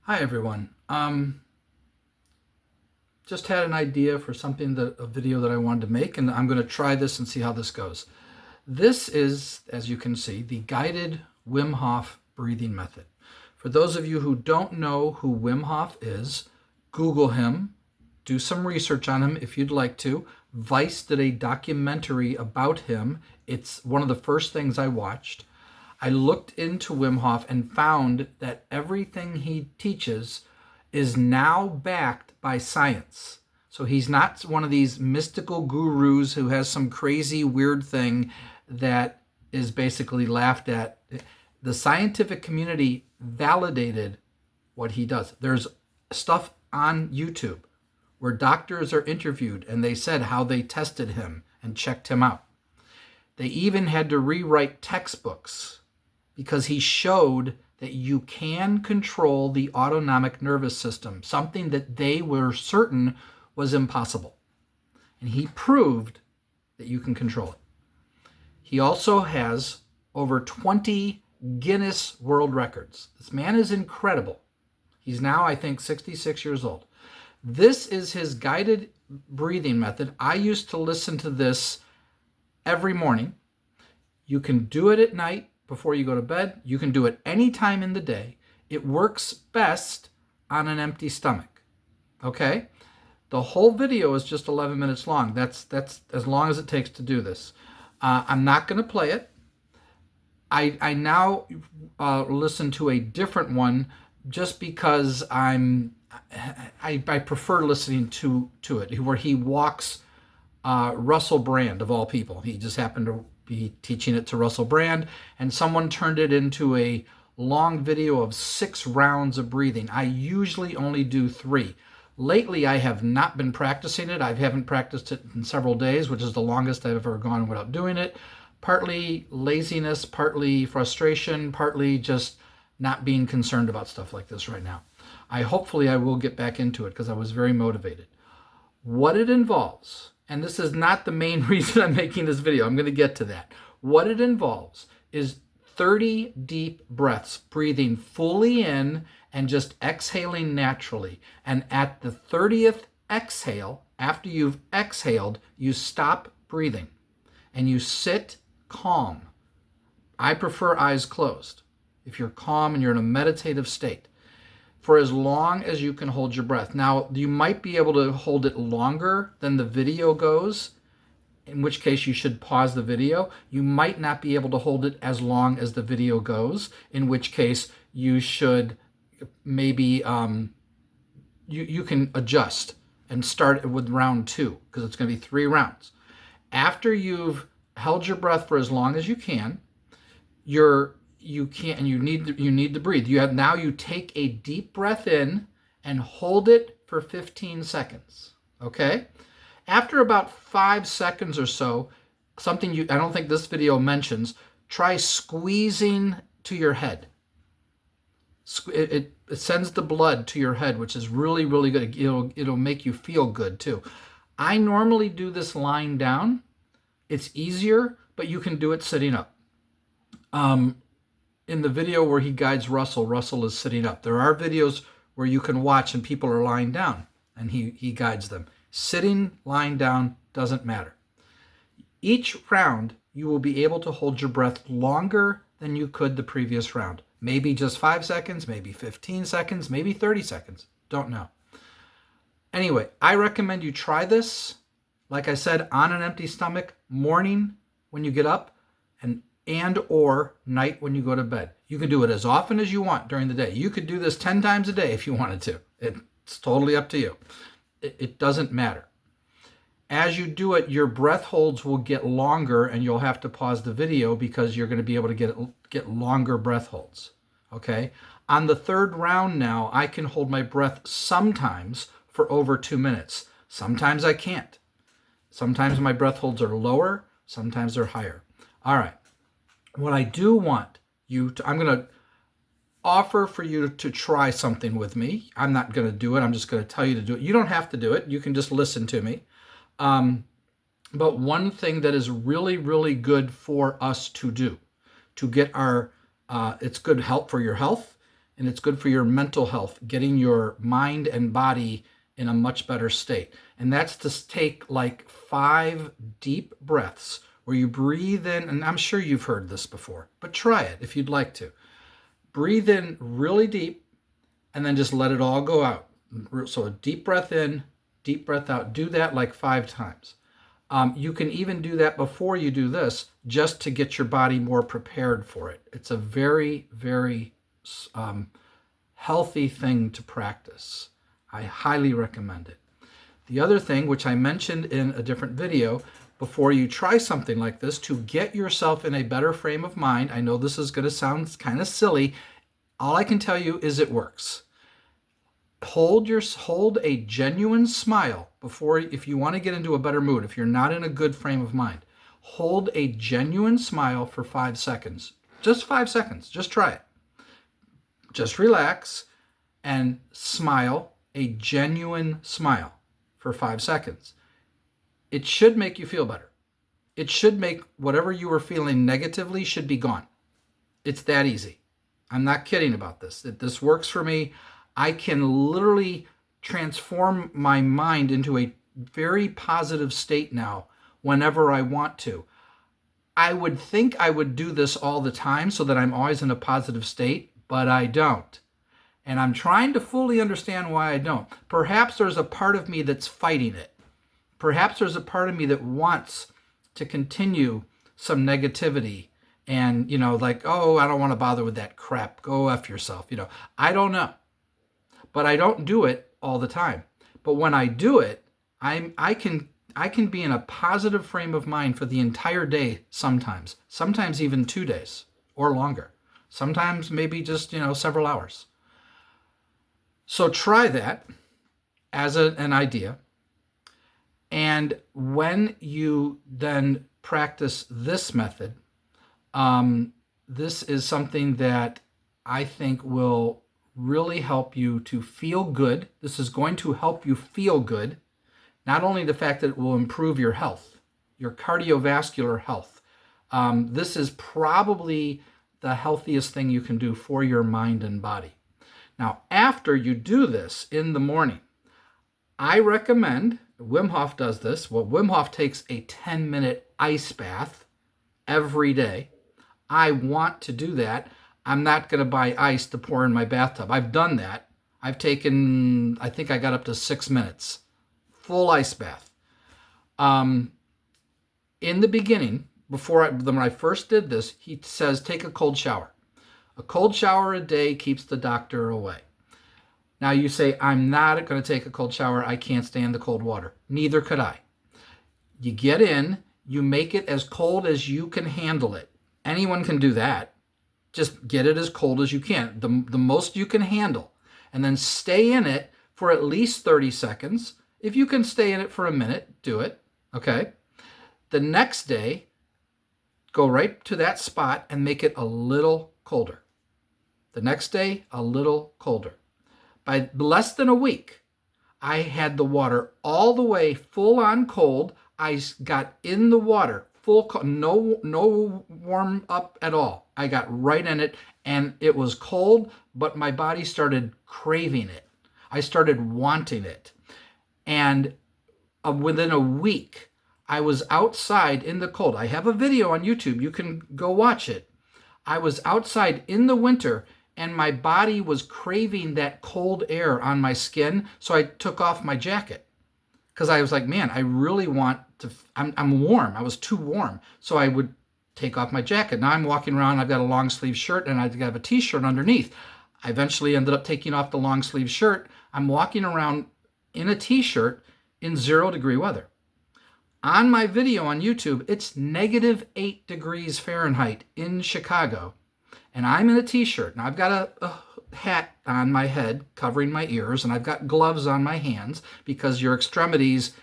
Hi everyone. Just had an idea for a video that I wanted to make, and I'm going to try this and see how this goes. This is, as you can see, the guided Wim Hof breathing method. For those of you who don't know who Wim Hof is, Google him, do some research on him if you'd like to. Vice did a documentary about him. It's one of the first things I watched. I looked into Wim Hof and found that everything he teaches is now backed by science. So he's not one of these mystical gurus who has some crazy weird thing that is basically laughed at. The scientific community validated what he does. There's stuff on YouTube where doctors are interviewed and they said how they tested him and checked him out. They even had to rewrite textbooks because he showed that you can control the autonomic nervous system, something that they were certain was impossible. And he proved that you can control it. He also has over 20 Guinness World Records. This man is incredible. He's now, I think, 66 years old. This is his guided breathing method. I used to listen to this every morning. You can do it at night before you go to bed. You can do it any time in the day. It works best on an empty stomach. Okay? The whole video is just 11 minutes long. That's as long as it takes to do this. I'm not going to play it. I now listen to a different one just because I prefer listening to it, where he walks Russell Brand, of all people. He just happened to be teaching it to Russell Brand, and someone turned it into a long video of 6 rounds of breathing. I usually only do 3. Lately, I have not been practicing it. I haven't practiced it in several days, which is the longest I've ever gone without doing it. Partly laziness, partly frustration, partly just not being concerned about stuff like this right now. Hopefully I will get back into it because I was very motivated. What it involves, and this is not the main reason I'm making this video, I'm going to get to that. What it involves is 30 deep breaths, breathing fully in and just exhaling naturally. And at the 30th exhale, after you've exhaled, you stop breathing and you sit calm. I prefer eyes closed if you're calm and you're in a meditative state, for as long as you can hold your breath. Now, you might be able to hold it longer than the video goes, in which case you should pause the video. You might not be able to hold it as long as the video goes, in which case you should maybe, you can adjust and start with round 2, because it's going to be 3 rounds. After you've held your breath for as long as you can, you need to breathe. You take a deep breath in and hold it for 15 seconds. Okay? After about 5 seconds or so, something I don't think this video mentions, try squeezing to your head. It sends the blood to your head, which is really, really good. It'll make you feel good too. I normally do this lying down. It's easier, but you can do it sitting up. In the video where he guides Russell is sitting up. There are videos where you can watch and people are lying down and he guides them. Sitting, lying down, doesn't matter. Each round, you will be able to hold your breath longer than you could the previous round. Maybe just 5 seconds, maybe 15 seconds, maybe 30 seconds. Don't know. Anyway, I recommend you try this, like I said, on an empty stomach, morning when you get up, and or night when you go to bed. You can do it as often as you want during the day. You could do this 10 times a day if you wanted to. It's totally up to you. It doesn't matter. As you do it, your breath holds will get longer, and you'll have to pause the video because you're going to be able to get longer breath holds. Okay? On the 3rd round now, I can hold my breath sometimes for over 2 minutes. Sometimes I can't. Sometimes my breath holds are lower, sometimes they're higher. All right. What I do want you to, I'm going to offer for you to try something with me. I'm not going to do it. I'm just going to tell you to do it. You don't have to do it. You can just listen to me. But one thing that is really, really good for us to do, to get our, it's good help for your health. and it's good for your mental health, getting your mind and body in a much better state. And that's to take like 5 deep breaths where you breathe in, and I'm sure you've heard this before, but try it if you'd like to. Breathe in really deep and then just let it all go out. So a deep breath in, deep breath out. Do that like 5 times. You can even do that before you do this, just to get your body more prepared for it. It's a very, very healthy thing to practice. I highly recommend it. The other thing, which I mentioned in a different video, before you try something like this, to get yourself in a better frame of mind, I know this is going to sound kind of silly. All I can tell you is it works. Hold a genuine smile before, if you want to get into a better mood, if you're not in a good frame of mind. Hold a genuine smile for 5 seconds. Just 5 seconds. Just try it. Just relax and smile a genuine smile for 5 seconds. It should make you feel better. It should make whatever you were feeling negatively should be gone. It's that easy. I'm not kidding about this. This works for me. I can literally transform my mind into a very positive state now whenever I want to. I would think I would do this all the time so that I'm always in a positive state, but I don't. And I'm trying to fully understand why I don't. Perhaps there's a part of me that's fighting it. Perhaps there's a part of me that wants to continue some negativity and, like, oh, I don't want to bother with that crap. Go F yourself. I don't know. But I don't do it all the time. But when I do it, I can be in a positive frame of mind for the entire day sometimes even 2 days or longer. Sometimes maybe just, several hours. So try that as an idea. And when you then practice this method, this is something that I think will really help you to feel good. This is going to help you feel good. Not only the fact that it will improve your health, your cardiovascular health. This is probably the healthiest thing you can do for your mind and body. Now, after you do this in the morning, I recommend, Wim Hof does this. Well, Wim Hof takes a 10-minute ice bath every day. I want to do that. I'm not going to buy ice to pour in my bathtub. I've done that. I think I got up to 6 minutes. Full ice bath. In the beginning, when I first did this, he says take a cold shower. A cold shower a day keeps the doctor away. Now you say, I'm not going to take a cold shower. I can't stand the cold water. Neither could I. You get in, you make it as cold as you can handle it. Anyone can do that. Just get it as cold as you can, the most you can handle. And then stay in it for at least 30 seconds. If you can stay in it for a minute, do it. Okay. The next day, go right to that spot and make it a little colder. The next day, a little colder. By less than a week, I had the water all the way full on cold. I got in the water full cold, no warm up at all. I got right in it and it was cold, but my body started craving it. I started wanting it. And within a week, I was outside in the cold. I have a video on YouTube. You can go watch it. I was outside in the winter and my body was craving that cold air on my skin. So I took off my jacket because I was like, man, I really want to, I'm warm. I was too warm. So I would take off my jacket. Now I'm walking around, I've got a long sleeve shirt and I have a t-shirt underneath. I eventually ended up taking off the long sleeve shirt. I'm walking around in a t-shirt in 0-degree weather. On my video on YouTube, it's -8 degrees Fahrenheit in Chicago. And I'm in a t-shirt. Now I've got a hat on my head covering my ears and I've got gloves on my hands because your extremities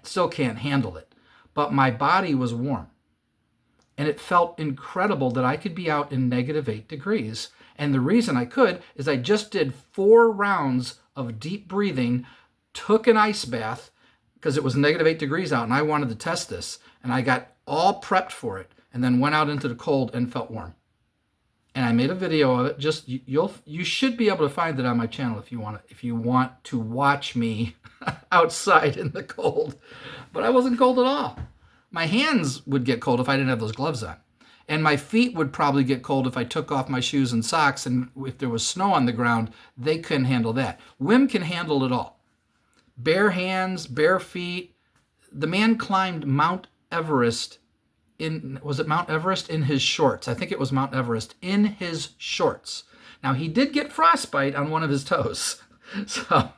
still can't handle it. But my body was warm. And it felt incredible that I could be out in -8 degrees. And the reason I could is I just did 4 rounds of deep breathing, took an ice bath because it was -8 degrees out and I wanted to test this. And I got all prepped for it and then went out into the cold and felt warm. and I made a video of it. Just you should be able to find it on my channel if you want to watch me outside in the cold. But I wasn't cold at all. My hands would get cold if I didn't have those gloves on. And my feet would probably get cold if I took off my shoes and socks, and if there was snow on the ground, they couldn't handle that. Wim can handle it all. Bare hands, bare feet. The man climbed Mount Everest was it Mount Everest in his shorts? I think it was Mount Everest in his shorts. Now, he did get frostbite on one of his toes, so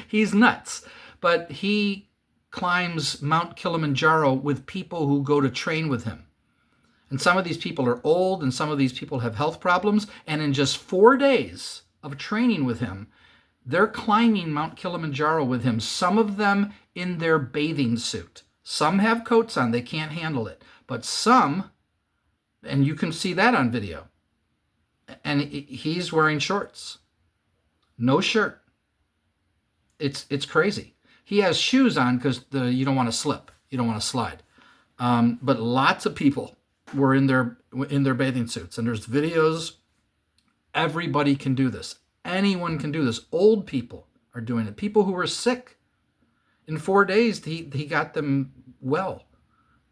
he's nuts. But he climbs Mount Kilimanjaro with people who go to train with him. And some of these people are old, and some of these people have health problems. And in just 4 days of training with him, they're climbing Mount Kilimanjaro with him, some of them in their bathing suit. Some have coats on, they can't handle it. But some, and you can see that on video, and he's wearing shorts, no shirt. It's crazy. He has shoes on because you don't want to slip, you don't want to slide. But lots of people were in their bathing suits, and there's videos. Everybody can do this. Anyone can do this. Old people are doing it. People who were sick. In 4 days, he got them well.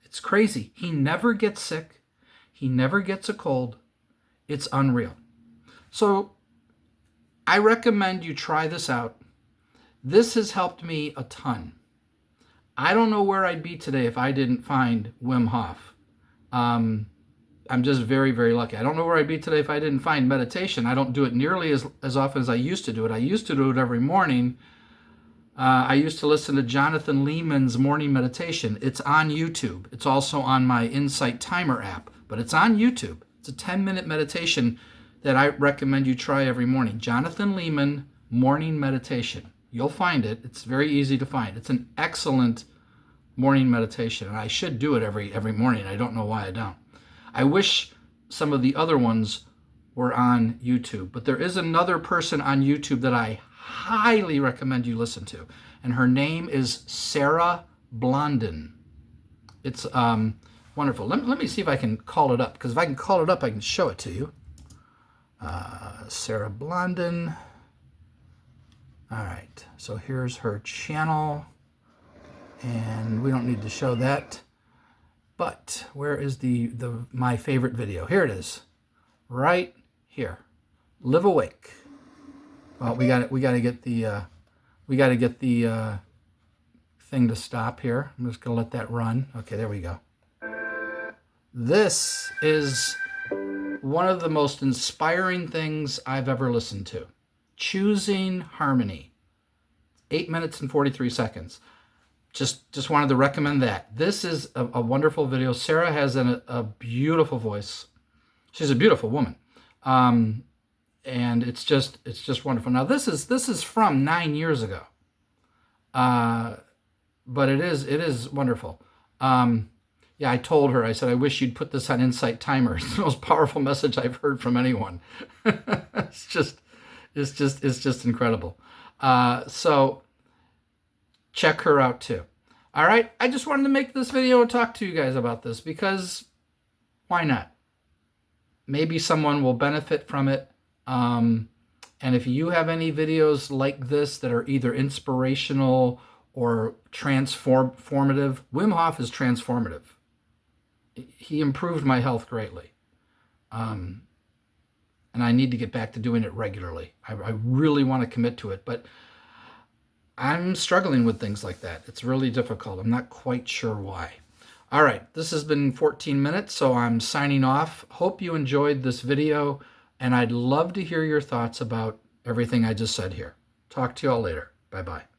It's crazy. He never gets sick. He never gets a cold. It's unreal. So I recommend you try this out. This has helped me a ton. I don't know where I'd be today if I didn't find Wim Hof. I'm just very, very lucky. I don't know where I'd be today if I didn't find meditation. I don't do it nearly as often as I used to do it. I used to do it every morning. I used to listen to Jonathan Lehmann's morning meditation. It's on YouTube. It's also on my Insight Timer app, but it's on YouTube. It's a 10-minute meditation that I recommend you try every morning. Jonathan Lehmann morning meditation. You'll find it. It's very easy to find. It's an excellent morning meditation, and I should do it every morning. I don't know why I don't. I wish some of the other ones were on YouTube, but there is another person on YouTube that I highly recommend you listen to, and her name is Sarah Blondin. It's wonderful. Let me see if I can call it up, because if I can call it up, I can show it to you. Sarah Blondin. All right, so here's her channel, and we don't need to show that. But where is my favorite video? Here it is, right here. Live Awake. Well, we got to get the thing to stop here. I'm just gonna let that run. Okay, there we go. This is one of the most inspiring things I've ever listened to. Choosing Harmony. 8 minutes and 43 seconds. Just wanted to recommend that. This is a wonderful video. Sarah has a beautiful voice. She's a beautiful woman. And it's just wonderful. Now this is from 9 years ago, but it is wonderful. Yeah, I told her. I said, I wish you'd put this on Insight Timer. It's the most powerful message I've heard from anyone. It's just incredible. So check her out too. All right, I just wanted to make this video and talk to you guys about this because why not? Maybe someone will benefit from it. And if you have any videos like this that are either inspirational or transformative, Wim Hof is transformative. He improved my health greatly. And I need to get back to doing it regularly. I really want to commit to it, but I'm struggling with things like that. It's really difficult. I'm not quite sure why. All right, this has been 14 minutes, so I'm signing off. Hope you enjoyed this video, and I'd love to hear your thoughts about everything I just said here. Talk to you all later. Bye-bye.